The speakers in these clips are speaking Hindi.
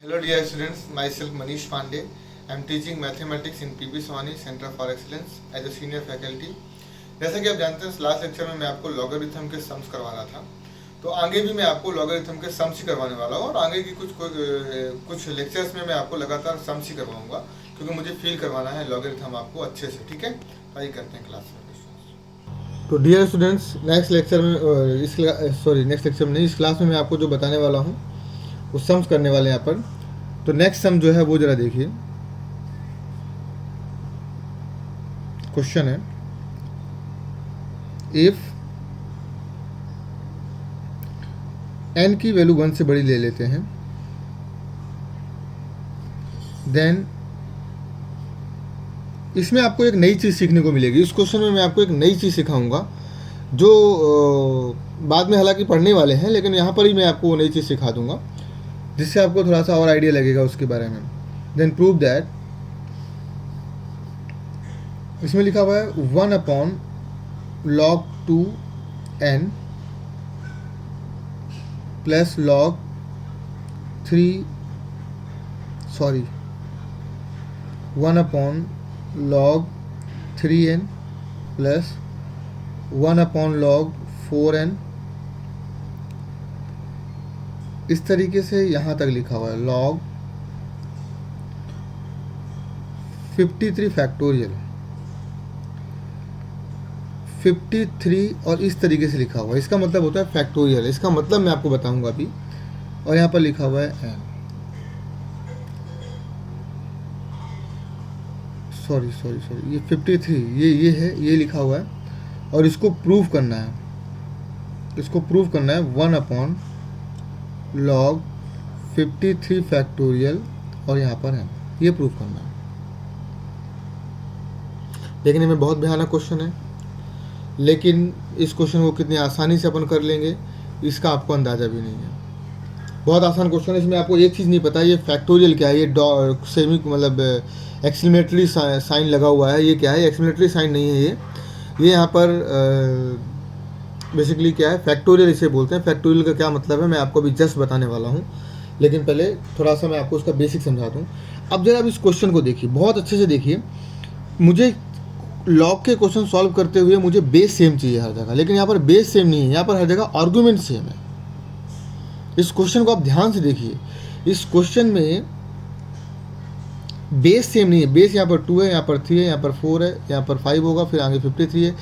Hello dear students, myself Manish Pandey. I am teaching mathematics in PP Sawani Center for Excellence as a senior faculty. जैसा कि आप जानते हैं लास्ट लेक्चर में मैं आपको लॉगरिथम के सम्स करवाना था, तो आगे भी मैं आपको लॉगरिथम के सम्स ही करवाने वाला हूँ और आगे की कुछ लेक्चर्स में मैं आपको लगातार सम्स ही करवाऊंगा क्योंकि मुझे फील करवाना है लॉगरिथम आपको अच्छे से। ठीक है, आइए करते हैं क्लास में। तो डियर स्टूडेंट्स, नेक्स्ट लेक्चर में नहीं, इस क्लास में मैं आपको जो बताने वाला हूँ वो सम्स करने वाले हैं यहाँ पर। तो नेक्स्ट सम जो है वो जरा देखिए, क्वेश्चन है इफ n की वैल्यू 1 से बड़ी ले लेते हैं देन इसमें आपको एक नई चीज़ सीखने को मिलेगी। इस क्वेश्चन में मैं आपको एक नई चीज़ सिखाऊंगा जो बाद में हालांकि पढ़ने वाले हैं, लेकिन यहाँ पर ही मैं आपको वो नई चीज़ सिखा दूंगा जिससे आपको थोड़ा सा और आइडिया लगेगा उसके बारे में। देन प्रूव दैट, इसमें लिखा हुआ है 1/log2n plus log3 1/log3n plus 1/log4n, इस तरीके से यहाँ तक लिखा हुआ है log 53 फैक्टोरियल 53 और इस तरीके से लिखा हुआ है। इसका मतलब होता है फैक्टोरियल। इसका मतलब मैं आपको बताऊंगा अभी। और यहाँ पर लिखा हुआ है n, सॉरी ये 53 ये है, ये लिखा हुआ है और इसको प्रूव करना है। 1/log 53 फैक्टोरियल और यहाँ पर है, ये प्रूव करना है। देखने में बहुत भयानक क्वेश्चन है, लेकिन इस क्वेश्चन को कितनी आसानी से अपन कर लेंगे इसका आपको अंदाज़ा भी नहीं है। बहुत आसान क्वेश्चन है। इसमें आपको एक चीज़ नहीं पता, ये फैक्टोरियल क्या है, ये सेमी मतलब एक्सक्लेमेटरी साइन लगा हुआ है, ये क्या है? एक्सक्लेमेटरी साइन नहीं है ये यहाँ पर बेसिकली क्या है, फैक्टोरियल इसे बोलते हैं। फैक्टोरियल का क्या मतलब है मैं आपको अभी जस्ट बताने वाला हूँ, लेकिन पहले थोड़ा सा मैं आपको उसका बेसिक समझा दूँ। अब जरा अब इस क्वेश्चन को देखिए, बहुत अच्छे से देखिए। मुझे लॉग के क्वेश्चन सॉल्व करते हुए मुझे बेस सेम चाहिए हर जगह, लेकिन यहाँ पर बेस सेम नहीं है, यहाँ पर हर जगह आर्गुमेंट सेम है। इस क्वेश्चन को आप ध्यान से देखिए, इस क्वेश्चन में बेस सेम नहीं है। बेस यहाँ पर 2 है, यहाँ पर 3 है, यहाँ पर 4 है, यहाँ पर 5 होगा, फिर आगे 53 है,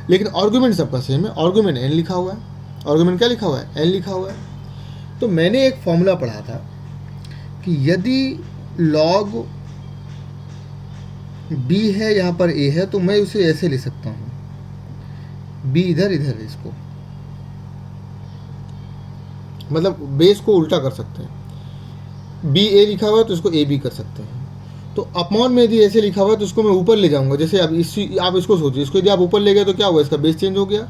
लेकिन आर्गुमेंट सबका सेम है। आर्गुमेंट n लिखा हुआ है। आर्गुमेंट क्या लिखा हुआ है? n लिखा हुआ है। तो मैंने एक फॉर्मूला पढ़ा था कि यदि लॉग b है, यहाँ पर a है, तो मैं उसे ऐसे लिख सकता हूँ, b इधर है, इसको मतलब बेस को उल्टा कर सकते हैं। b a लिखा हुआ है तो इसको a b कर सकते हैं। तो अपॉन में यदि ऐसे लिखा हुआ है तो इसको मैं ऊपर ले जाऊंगा। जैसे अब आप इसको सोचिए, इसको यदि आप ऊपर ले गए तो क्या होगा, इसका बेस चेंज हो गया,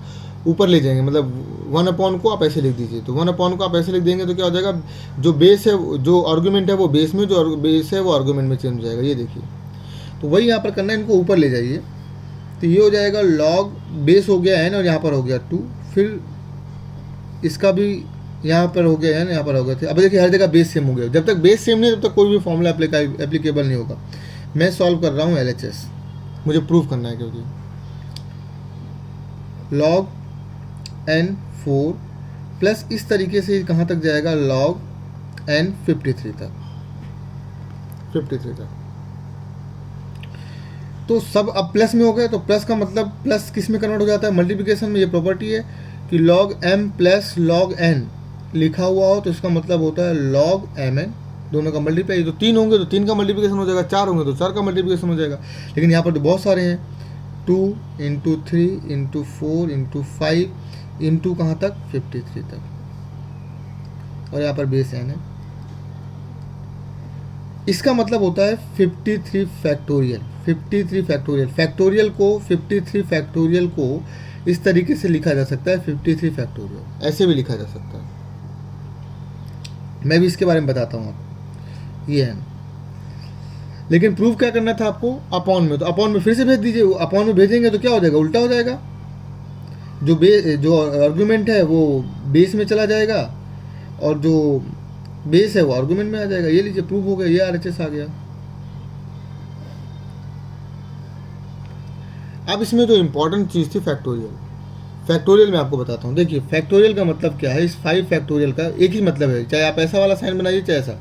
ऊपर ले जाएंगे, मतलब 1/, को आप ऐसे लिख दीजिए। तो 1/, को आप ऐसे लिख देंगे तो क्या हो जाएगा, जो बेस है, जो आर्गुमेंट है वो बेस में, जो बेस है वो आर्गुमेंट में चेंज हो जाएगा। ये देखिए, तो वही यहाँ पर करना है, इनको ऊपर ले जाइए। तो ये हो जाएगा लॉग बेस हो गया n और यहाँ पर हो गया 2, फिर इसका भी यहाँ पर हो गया n, यहाँ पर हो गया 3। अब देखिए हर जगह बेस सेम हो गया। जब तक बेस सेम नहीं तब तक कोई भी फॉर्मूला एप्लीकेबल नहीं होगा। मैं सॉल्व कर रहा हूँ LHS, मुझे प्रूव करना है, क्योंकि log n 4 प्लस इस तरीके से कहाँ तक जाएगा, log n 53 तक। तो सब अब प्लस में हो गए, तो प्लस का मतलब प्लस किस में कन्वर्ट हो जाता है, मल्टीप्लिकेशन में। ये प्रॉपर्टी है कि log m plus log n लिखा हुआ हो तो इसका मतलब होता है log mn, दोनों का मल्टीप्लाई। तो 3 होंगे तो 3 का मल्टीप्लिकेशन हो जाएगा, 4 होंगे तो 4 का मल्टीप्लिकेशन हो जाएगा। लेकिन यहाँ पर तो बहुत सारे हैं, 2 × 3 × 4 × 5 इंटू कहाँ तक, 53 तक, और यहाँ पर बेस n है। इसका मतलब होता है 53 फैक्टोरियल। 53 फैक्टोरियल, फैक्टोरियल को 53 फैक्टोरियल को इस तरीके से लिखा जा सकता है, 53 फैक्टोरियल ऐसे भी लिखा जा सकता है। मैं भी इसके बारे में बताता हूँ आपको, ये है। लेकिन प्रूफ क्या करना था आपको, अपॉन में। तो अपॉन में फिर से भेज दीजिए, अपॉन में भेजेंगे तो क्या हो जाएगा, उल्टा हो जाएगा। जो आर्गुमेंट है वो बेस में चला जाएगा और जो बेस है वो आर्गुमेंट में आ जाएगा। ये लीजिए प्रूफ हो गया, ये RHS आ गया। अब इसमें जो इंपॉर्टेंट चीज़ थी फैक्टोरियल, फैक्टोरियल मैं आपको बताता हूँ। देखिए फैक्टोरियल का मतलब क्या है, इस 5 फैक्टोरियल का एक ही मतलब है, चाहे आप ऐसा वाला साइन बनाइए चाहे ऐसा।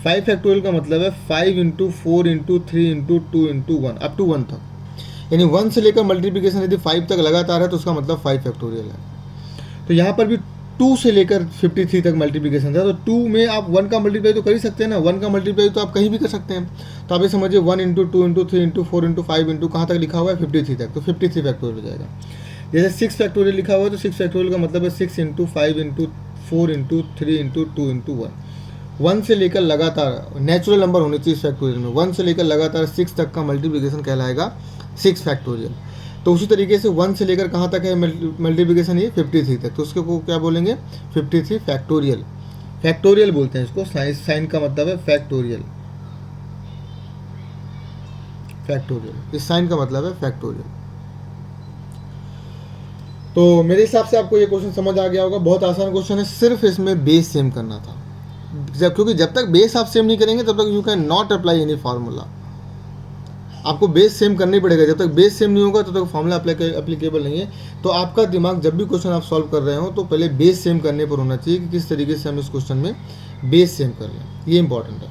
5 फैक्टोरियल का मतलब है 5 into 4 into 3 into 2 into 1 up to 1 तक, यानी 1 से लेकर मल्टीप्लिकेशन यदि 5 तक लगातार है तो उसका मतलब 5 फैक्टोरियल है। तो यहाँ पर भी 2 से लेकर 53 तक मल्टीप्लिकेशन था, तो 2 में आप 1 का मल्टीप्लाई तो कर ही सकते हैं ना, 1 का मल्टीप्लाई तो आप कहीं भी कर सकते हैं। तो आप ये समझिए 1 into 2 into 3 into 4 into 5 into कहाँ तक लिखा हुआ है 53 तक, तो 53 फैक्टोरियल हो जाएगा। जैसे 6 फैक्टोरियल लिखा हुआ है तो 6 फैक्टोरियल का मतलब है 6 into 5 into 4 into 3 into 2 into 1। 1 से लेकर लगातार नेचुरल नंबर होने चाहिए फैक्टोरियल में, 1 से लेकर लगातार 6 तक का मल्टीप्लिकेशन कहलाएगा 6 फैक्टोरियल। तो उसी तरीके से 1 से लेकर कहाँ तक है मल्टीप्लिकेशन, ये 53 तक, तो उसके को क्या बोलेंगे 53 फैक्टोरियल। फैक्टोरियल बोलते हैं इसको, साइन का मतलब है फैक्टोरियल, फैक्टोरियल इस साइन का मतलब है फैक्टोरियल। तो मेरे हिसाब से आपको ये क्वेश्चन समझ आ गया होगा, बहुत आसान क्वेश्चन है, सिर्फ इसमें बेस सेम करना था। क्योंकि जब तक बेस आप सेम नहीं करेंगे तब तक you can not apply any formula. आपको बेस सेम करना ही पड़ेगा, जब तक बेस सेम नहीं होगा तब तक फार्मूला अप्लीकेबल नहीं है। तो आपका दिमाग जब भी क्वेश्चन आप सॉल्व कर रहे हो तो पहले बेस सेम करने पर होना चाहिए कि किस तरीके से हम इस क्वेश्चन में बेस सेम कर लें, ये इंपॉर्टेंट है।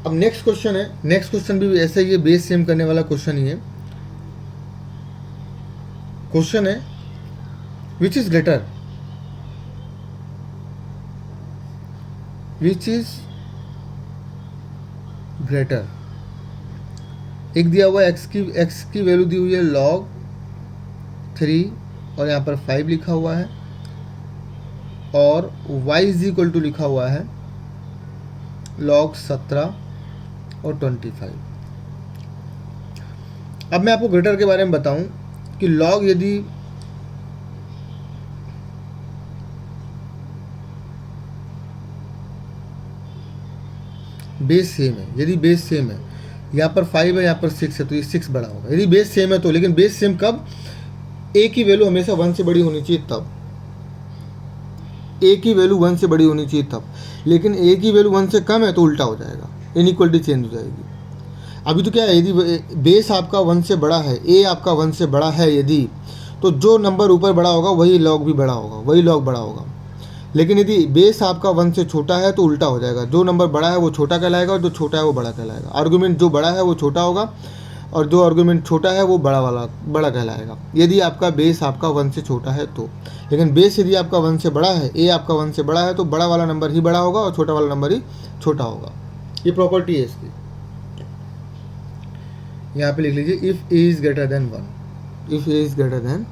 अब नेक्स्ट क्वेश्चन है, नेक्स्ट क्वेश्चन भी ऐसा ही है, बेस सेम करने वाला क्वेश्चन ही है। क्वेश्चन है which is greater, which is greater. एक दिया हुआ x की वैल्यू दी हुई है log 3 और यहाँ पर 5 लिखा हुआ है, और y इज इक्वल टू लिखा हुआ है log 17 और 25। अब मैं आपको ग्रेटर के बारे में बताऊं कि log यदि बेस सेम है, यदि बेस सेम है, यहाँ पर 5 है यहाँ पर 6 है, तो ये 6 बड़ा होगा यदि बेस सेम है तो। लेकिन बेस सेम कब, ए की वैल्यू हमेशा 1 से बड़ी होनी चाहिए तब, ए की वैल्यू 1 से बड़ी होनी चाहिए तब। लेकिन ए की वैल्यू 1 से कम है तो उल्टा हो जाएगा, इनइक्वलिटी चेंज हो जाएगी। अभी तो क्या है, यदि बेस आपका 1 से बड़ा है, ए आपका 1 से बड़ा है यदि, तो जो नंबर ऊपर बड़ा होगा वही लॉग भी बड़ा होगा, वही लॉग बड़ा होगा। लेकिन यदि बेस आपका 1 से छोटा है तो उल्टा हो जाएगा, जो नंबर बड़ा है वो छोटा कहलाएगा और जो छोटा है वो बड़ा कहलाएगा। आर्गुमेंट जो बड़ा है वो छोटा होगा और जो आर्गुमेंट छोटा है वो बड़ा कहलाएगा, यदि आपका बेस आपका 1 से छोटा है तो। लेकिन बेस यदि आपका 1 से बड़ा है, ए आपका 1 से बड़ा है, तो बड़ा वाला नंबर ही बड़ा होगा और छोटा वाला नंबर ही छोटा होगा। ये प्रॉपर्टी है इसकी। यहाँ पे लिख लीजिए if A is greater than 1, if A is greater than.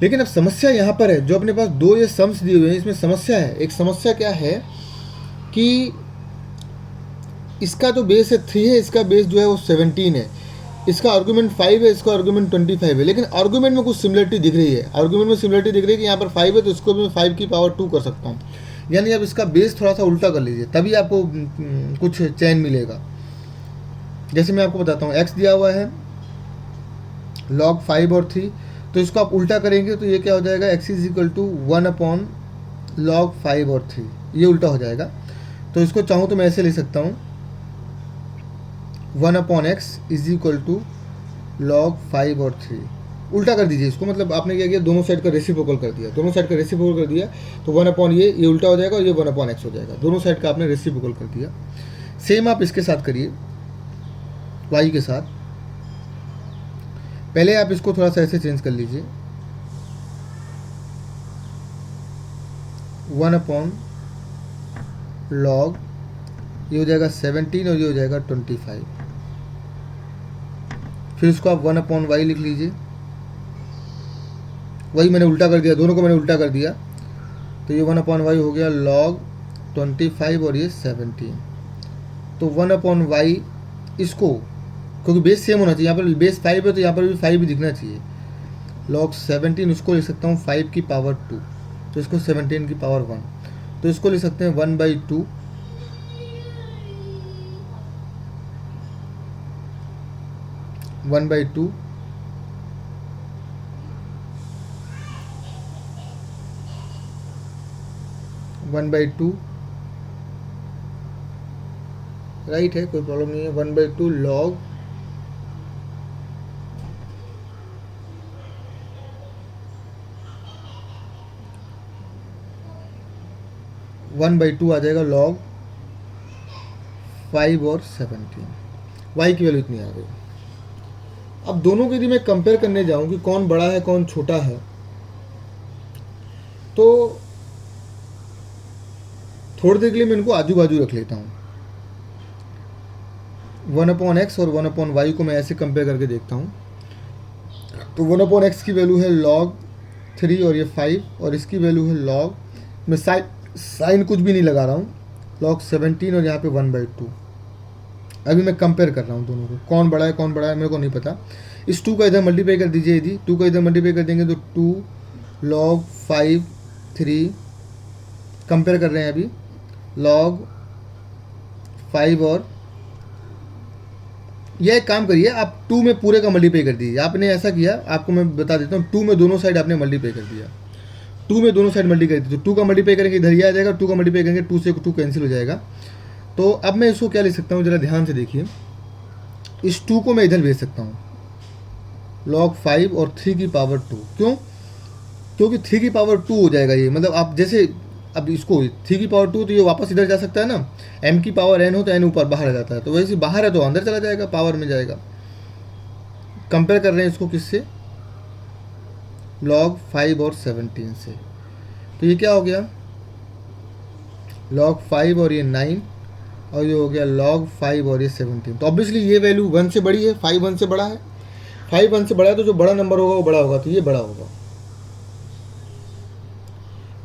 लेकिन अब समस्या यहाँ पर है, जो अपने पास 2 ये सम्स दिए हुए हैं, इसमें समस्या है। एक समस्या क्या है कि इसका जो बेस है 3 है, इसका बेस जो है वो 17 है, इसका आर्गुमेंट 5 है, इसका आर्गुमेंट 25 है। लेकिन आर्गुमेंट में कुछ सिमिलरिटी दिख रही है, आर्गुमेंट में सिमिलरिटी दिख रही है कि यहाँ पर 5 है तो इसको भी मैं 5 की पावर 2 कर सकता हूँ। यानी अब इसका बेस थोड़ा सा उल्टा कर लीजिए, तभी आपको कुछ चैन मिलेगा। जैसे मैं आपको बताता हूँ, x दिया हुआ है log 5 और 3, तो इसको आप उल्टा करेंगे तो ये क्या हो जाएगा, x is equal to 1/log 5 और 3, ये उल्टा हो जाएगा। तो इसको चाहूँ तो मैं ऐसे लिख सकता हूँ 1/x is equal to log 5 और 3। उल्टा कर दीजिए इसको, मतलब आपने क्या किया, दोनों साइड का रेसिप्रोकल कर दिया, दोनों साइड का रेसिप्रोकल कर दिया तो 1/ ये उल्टा हो जाएगा और ये 1/x हो जाएगा, दोनों साइड का आपने रेसिप्रोकल कर दिया। सेम आप इसके साथ करिए, y के साथ। पहले आप इसको थोड़ा सा ऐसे चेंज कर लीजिए, 1/log ये हो जाएगा 17 और ये हो जाएगा 25। फिर इसको आप 1/y लिख लीजिए, वही मैंने उल्टा कर दिया, दोनों को मैंने उल्टा कर दिया, तो ये 1/y हो गया log 25 और ये 17। तो 1/y इसको, क्योंकि बेस सेम होना चाहिए, यहाँ पर बेस 5 है तो यहाँ पर भी 5 भी दिखना चाहिए, log 17 इसको लिख सकता हूँ 5 की पावर 2, तो इसको 17 की पावर 1, तो इसको लिख सकते हैं 1/2 1/2 1/2 1/2 राइट है, कोई प्रॉब्लम नहीं है। 1/2 लॉग 1/2 आ जाएगा लॉग 5 और 17। वाई की वैल्यू इतनी आ गई। अब दोनों के यदि मैं कंपेयर करने जाऊं कि कौन बड़ा है कौन छोटा है, तो थोड़ी देर के लिए मैं इनको आजू बाजू रख लेता हूँ। 1/x और 1/y को मैं ऐसे कंपेयर करके देखता हूँ। तो 1/x की वैल्यू है log 3 और ये 5, और इसकी वैल्यू है log, मैं साइन कुछ भी नहीं लगा रहा हूँ, log 17 और यहाँ पे 1/2। अभी मैं कंपेयर कर रहा हूँ दोनों को, कौन बड़ा है कौन बड़ा है मेरे को नहीं पता। इस 2 का इधर मल्टीप्लाई कर दीजिए, यदि 2 का इधर मल्टीप्लाई कर देंगे तो 2 log 5 3, कंपेयर कर रहे हैं अभी, log 5 और यह एक काम करिए, आप 2 में पूरे का मल्टीप्लाई कर दीजिए। आपने ऐसा किया, आपको मैं बता देता हूँ, 2 में दोनों साइड आपने मल्टीप्लाई कर दिया, 2 में दोनों साइड मल्टीप्लाई कर दी, तो 2 का मल्टीप्लाई करेंगे इधर ही आ जाएगा, 2 का मल्टीप्लाई करेंगे 2 से 2 कैंसिल हो जाएगा। तो अब मैं इसको क्या लिख सकता हूँ, ज़रा ध्यान से देखिए, इस 2 को मैं इधर भेज सकता हूँ, log 5 और 3 की पावर 2। क्यों? क्योंकि 3 की पावर 2 हो जाएगा ये, मतलब आप जैसे अब इसको 3 की पावर 2 तो ये वापस इधर जा सकता है ना, m की पावर n हो तो n ऊपर बाहर आ जाता है, तो वैसे बाहर है तो अंदर चला जाएगा, पावर में जाएगा। कंपेयर कर रहे हैं इसको किससे, log 5 और 17 से, तो ये क्या हो गया, log 5 और ये 9, और ये हो गया log 5 और ये 17। तो ऑब्वियसली ये वैल्यू 1 से बड़ी है, 5 1 से बड़ा है, 5 1 से बड़ा है, तो जो बड़ा नंबर होगा वो बड़ा होगा, तो ये बड़ा होगा।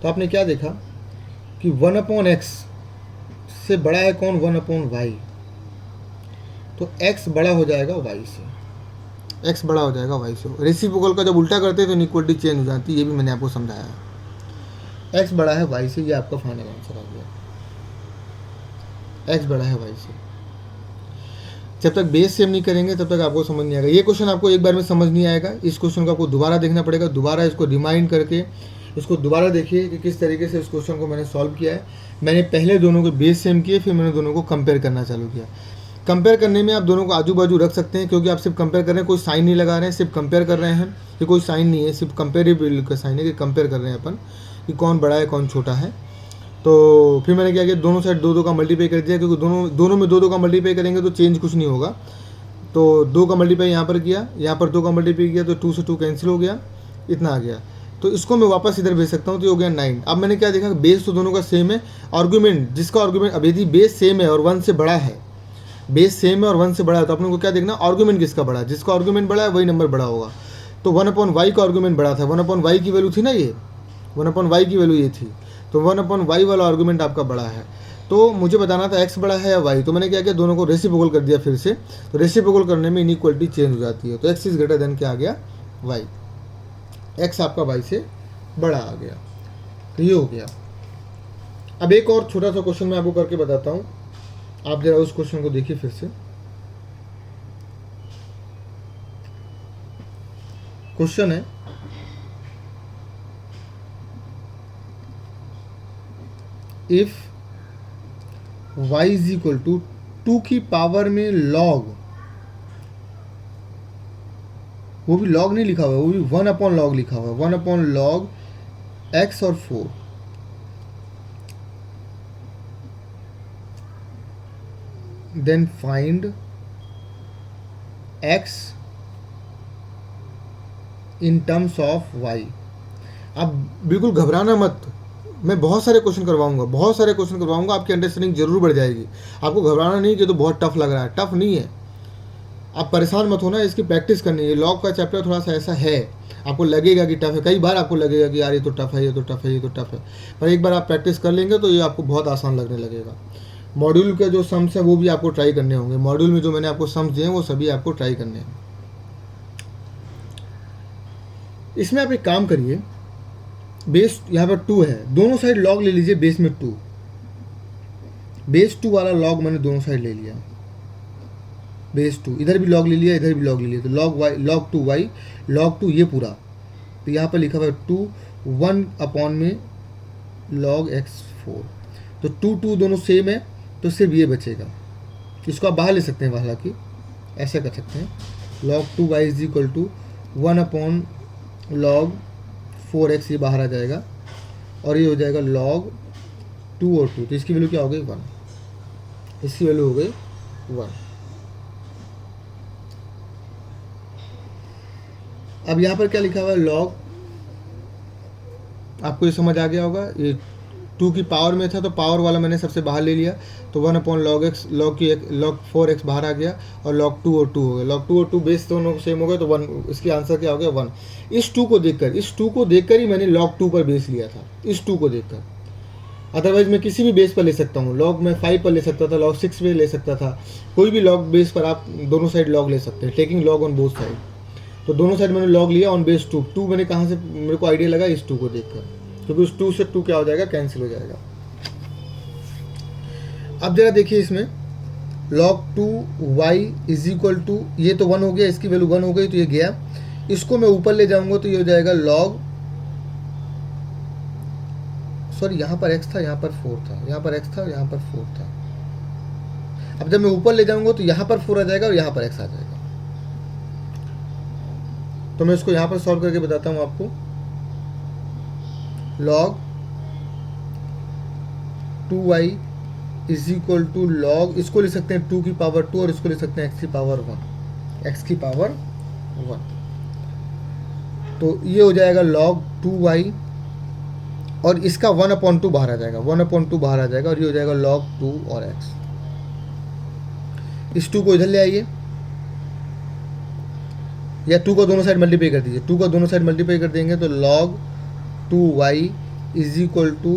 तो आपने क्या देखा कि 1/x से बड़ा है कौन, 1/y, तो x बड़ा हो जाएगा y से, x बड़ा हो जाएगा y से। रेसिप्रोकल का जब उल्टा करते हैं तो इनइक्वालिटी चेंज हो जाती है, ये भी मैंने आपको समझाया है। x बड़ा है y से, ये आपका फाइनल आंसर आ गया, x बड़ा है y से। जब तक बेस सेम नहीं करेंगे तब तक आपको समझ नहीं आएगा। ये क्वेश्चन आपको एक बार में समझ नहीं आएगा, इस क्वेश्चन को आपको दोबारा देखना पड़ेगा, दोबारा इसको रिमाइंड करके इसको दोबारा देखिए कि किस तरीके से इस क्वेश्चन को मैंने सॉल्व किया है। मैंने पहले दोनों के बेस सेम किए, फिर मैंने दोनों को कंपेयर करना चालू किया। कंपेयर करने में आप दोनों को आजू बाजू रख सकते हैं, क्योंकि आप सिर्फ कंपेयर कर रहे हैं, कोई साइन नहीं लगा रहे हैं, सिर्फ कंपेयर कर रहे हैं। ये कोई साइन नहीं है, सिर्फ कंपेरेबल का साइन है कि कंपेयर कर रहे हैं अपन कि कौन बड़ा है कौन छोटा है। तो फिर मैंने क्या किया, दोनों साइड 2 2 का मल्टीप्लाई कर दिया, क्योंकि दोनों में 2 2 का मल्टीप्लाई करेंगे तो चेंज कुछ नहीं होगा। तो 2 का मल्टीप्लाई यहाँ पर किया, यहाँ पर 2 का मल्टीप्लाई किया, तो 2 से 2 कैंसिल हो गया, इतना आ गया। तो इसको मैं वापस इधर भेज सकता हूँ, तो ये हो गया 9। अब मैंने क्या देखा, बेस तो दोनों का सेम है, आर्गूमेंट जिसका आर्गूमेंट, अब यदि बेस सेम है और 1 से बड़ा है, बेस सेम है और 1 से बड़ा है, तो अपने को क्या देखना, आर्गूमेंट किसका बड़ा है, जिसका आर्गूमेंट बड़ा है वही नंबर बड़ा होगा। तो 1/y का आर्गूमेंट बड़ा था, 1/y की वैल्यू थी ना, ये 1/y की वैल्यू ये थी, तो 1/y वाला आर्गूमेंट आपका बड़ा है। तो मुझे बताना था x बड़ा है या y, तो मैंने क्या किया, दोनों को रेसिप्रोकल कर दिया फिर से। तो रेसिप्रोकल करने में इनइक्वालिटी चेंज हो जाती है, तो x इज ग्रेटर देन क्या आ गया, y, x आपका y से बड़ा आ गया। तो ये हो गया। अब एक और छोटा सा क्वेश्चन मैं आपको करके बताता हूँ, आप जरा उस क्वेश्चन को देखिए फिर से। क्वेश्चन है, if y is equal to 2 की पावर में log, वो भी log नहीं लिखा हुआ है, वो भी 1/log लिखा हुआ है, 1/log x और 4, then find x in terms of y। आप बिल्कुल घबराना मत, मैं बहुत सारे क्वेश्चन करवाऊंगा, आपकी अंडरस्टैंडिंग जरूर बढ़ जाएगी। आपको घबराना नहीं कि तो बहुत टफ लग रहा है, टफ नहीं है, आप परेशान मत होना, इसकी प्रैक्टिस करनी है। लॉग का चैप्टर थोड़ा सा ऐसा है, आपको लगेगा कि टफ है, कई बार आपको लगेगा कि यार ये तो टफ है, ये तो टफ है, ये तो टफ है, पर एक बार आप प्रैक्टिस कर लेंगे तो ये आपको बहुत आसान लगने लगेगा। मॉड्यूल के जो सम्स हैं वो भी आपको ट्राई करने होंगे, मॉड्यूल में जो मैंने आपको सम्स दिए हैं वो सभी आपको ट्राई करने हैं। इसमें आप एक काम करिए, बेस यहाँ पर 2 है, दोनों साइड लॉग ले लीजिए, बेस में 2, बेस 2 वाला लॉग मैंने दोनों साइड ले लिया, बेस 2, इधर भी लॉग ले लिया, इधर भी लॉग ले लिया, तो log 2y log 2 ये पूरा, तो यहाँ पर लिखा हुआ है 2 1 अपॉन में log x 4। तो 2 2 दोनों सेम है, तो सिर्फ ये बचेगा। इसको आप बाहर ले सकते हैं, हालांकि ऐसा कर सकते हैं, log 2y is equal to 1/log 4x, ये बाहर आ जाएगा और ये हो जाएगा log 2 और 2, तो इसकी वैल्यू क्या हो गई 1, इसकी वैल्यू हो गई 1। अब यहाँ पर क्या लिखा हुआ है log, आपको ये समझ आ गया होगा, ये 2 की पावर में था तो पावर वाला मैंने सबसे बाहर ले लिया, तो 1/log x, log 4x बाहर आ गया और log 2 और 2 हो गया। log 2 और 2 बेस दोनों सेम हो गए तो 1, इसकी आंसर क्या हो गया 1। इस 2 को देखकर ही मैंने log 2 पर बेस लिया था, इस 2 को देखकर। अदरवाइज मैं किसी भी बेस पर ले सकता हूँ, log मैं 5 पर ले सकता था, log 6 पे ले सकता था, कोई भी log बेस पर आप दोनों साइड log ले सकते हैं, taking log on both side. तो दोनों साइड मैंने log लिया ऑन बेस 2 मैंने कहाँ से, मेरे को आइडिया लगा इस 2 को देखकर, क्योंकि उस 2 से 2 क्या हो जाएगा, कैंसिल हो जाएगा। अब जरा देखिए इसमें log 2y is equal to, ये तो 1 हो गया, इसकी वैल्यू 1 हो गई तो ये गया, इसको मैं ऊपर ले जाऊंगा तो ये हो जाएगा log, सॉरी यहाँ पर x था, यहाँ पर 4 था, यहाँ पर x था, यहाँ पर 4 था। अब जब मैं ऊपर ले जाऊंगा तो यहाँ पर 4 आ जाएगा और यहाँ पर x आ जाएगा। तो मैं इसको यहाँ पर सॉल्व करके बताता हूँ आपको। log 2y is equal to log, इसको ले सकते हैं 2 की पावर 2 और इसको ले सकते हैं x की पावर 1, x की पावर 1। तो ये हो जाएगा log 2y और इसका 1/2 बाहर आ जाएगा, 1/2 बाहर आ जाएगा और ये हो जाएगा log 2 और x। इस 2 को इधर ले आइए, या 2 को दोनों साइड मल्टीप्लाई कर दीजिए, 2 को दोनों साइड मल्टीप्लाई कर देंगे तो log 2y is equal to,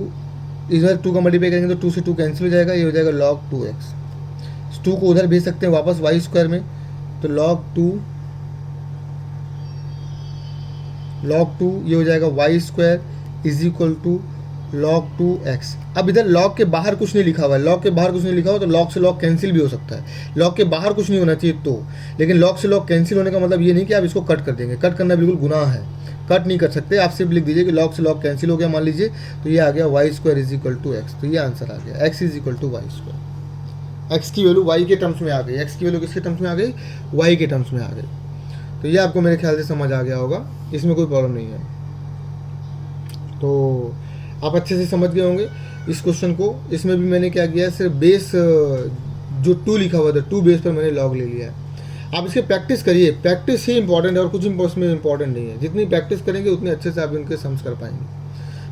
इधर 2 का मल्टीप्लाई करेंगे तो 2 से 2 कैंसिल हो जाएगा, ये हो जाएगा log 2x। 2 को उधर भेज सकते हैं वापस y स्क्वायर में, तो log 2 ये हो जाएगा y square is equal to log 2x। अब इधर log के बाहर कुछ नहीं लिखा हुआ है, log के बाहर कुछ नहीं लिखा हुआ तो log से log कैंसिल भी हो सकता है, log के बाहर कुछ नहीं होना चाहिए तो, लेकिन log से log कैंसिल होने का मतलब ये नहीं कि आप इसको कट कर देंगे, कट करना बिल्कुल गुनाह है, कट नहीं कर सकते। आप सिर्फ लिख दीजिए कि log से log कैंसिल हो गया, मान लीजिए, तो ये आ गया y square is equal to x, तो ये आंसर आ गया, x is equal to y square. x की वैल्यू y के टर्म्स में आ गई, x की वैल्यू किसके टर्म्स में आ गई, y के टर्म्स में आ गई। तो ये आपको मेरे ख्याल से समझ आ गया होगा, इसमें कोई प्रॉब्लम नहीं है। तो आप अच्छे से समझ गए होंगे इस क्वेश्चन को। इसमें भी मैंने क्या किया है, सिर्फ बेस जो 2 लिखा हुआ था 2 बेस पर मैंने log ले लिया है। आप इसके प्रैक्टिस करिए, प्रैक्टिस ही इंपॉर्टेंट है और कुछ इसमें इंपॉर्टेंट नहीं है। जितनी प्रैक्टिस करेंगे उतने अच्छे से आप इनके सम्स कर पाएंगे,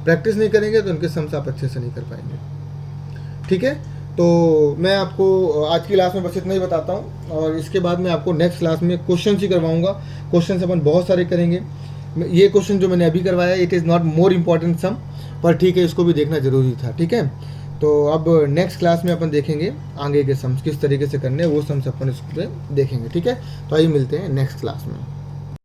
प्रैक्टिस नहीं करेंगे तो इनके सम्स आप अच्छे से नहीं कर पाएंगे। ठीक है, तो मैं आपको आज की क्लास में बस इतना ही बताता हूँ और इसके बाद मैं आपको नेक्स्ट क्लास में क्वेश्चन ही करवाऊँगा। क्वेश्चन अपन बहुत सारे करेंगे। ये क्वेश्चन जो मैंने अभी करवाया it is not more important some, पर ठीक है, इसको भी देखना ज़रूरी था। ठीक है, तो अब नेक्स्ट क्लास में अपन देखेंगे आगे के सम्स किस तरीके से करने हैं, वो सम्स अपन इस पर देखेंगे। ठीक है, तो आइए मिलते हैं नेक्स्ट क्लास में।